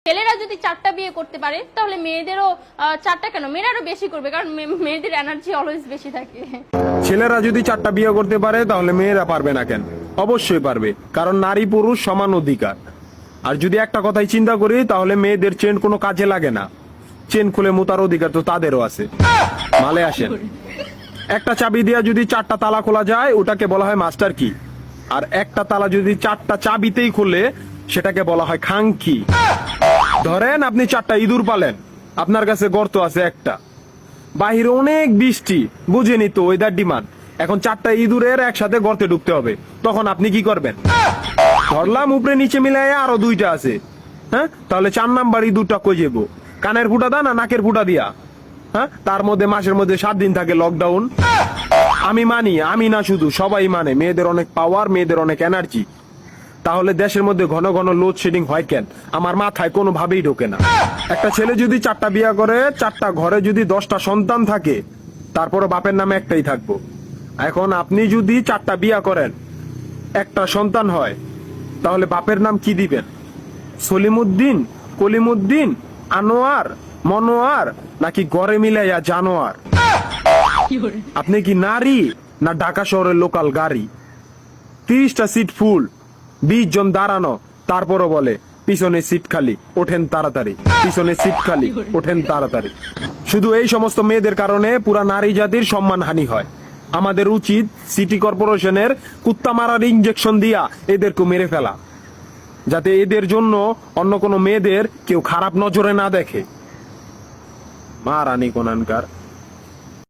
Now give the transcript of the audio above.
ছেলেরা যদি 4টা বিয়ে করতে পারে তাহলে মেয়েদেরও 4টা কেন, মেয়েরা আরো বেশি করবে, কারণ মেয়েদের এনার্জি অলওয়েজ বেশি থাকে। ছেলেরা যদি 4টা বিয়ে করতে পারে তাহলে মেয়েরা পারবে না কেন? অবশ্যই পারবে, কারণ নারী পুরুষ সমান অধিকার। আর যদি একটা কথাই চিন্তা করি তাহলে মেয়েদের চেন কোনো কাজে লাগে না, চেন খুলে মুতার অধিকার তো তাদেরও আছে। মালে আসেন, একটা চাবি দিয়া যদি 4টা তালা খোলা যায় ওটাকে বলা হয় মাস্টার কি, আর একটা তালা যদি 4টা চাবিতেই খুলে সেটাকে বলা হয় খাঙ্কি। ধরেন আপনি 4টা ইঁদুর পালেন, আপনার কাছে গর্ত আছে একটা, বাহিরে অনেক বৃষ্টি, বুঝেনি তো ওয়েদার ডিমান্ড, এখন 4টা ইঁদুরের একসাথে গর্তে ঢুকতে হবে, তখন আপনি কি করবেন? ধরলাম উপরে নিচে মিলাইয়া আরো 2টা আছে, হ্যাঁ, তাহলে 4 নাম্বার ইঁদুরটা কই যাবো? কানের ফুটা দা না নাকের ফুটা দিয়া? হ্যাঁ, তার মধ্যে মাসের মধ্যে 7 দিন থাকে লকডাউন। আমি মানি, আমি না শুধু সবাই মানে মেয়েদের অনেক পাওয়ার, মেয়েদের অনেক এনার্জি। তাহলে দেশের মধ্যে ঘন ঘন লোডশেডিং হয় কেন? আমার মাথায় কোনোভাবেই ঢোকে না। একটা ছেলে যদি 4টা বিয়ে করে, 4টা ঘরে যদি 10টা সন্তান থাকে, তারপরও বাপের নামে একটাই থাকবো। এখন আপনি যদি 4টা বিয়ে করেন, একটা সন্তান হয়, তাহলে বাপের নাম কি দিবেন? সলিমুদ্দিন, কলিমুদ্দিন, আনোয়ার, মনোয়ার, নাকি গড়ে মিলাইয়া জানোয়ার? আপনি কি নারী না ঢাকা শহরের লোকাল গাড়ি? 30টা সিট ফুল, 20 জন দাঁড়ানো, তারপরও বলে পিছনে সিট খালি, ওঠেন তাড়াতাড়ি, পিছনে সিট খালি, ওঠেন তাড়াতাড়ি। শুধু এই সমস্ত মেয়েদের কারণে পুরা নারী জাতির সম্মানহানি হয়। আমাদের উচিত সিটি কর্পোরেশনের কুত্তা মারার ইনজেকশন দিয়া এদেরকে মেরে ফেলা, যাতে এদের জন্য অন্য কোনো মেয়েদের কেউ খারাপ নজরে না দেখে। মারানি কোনানকার।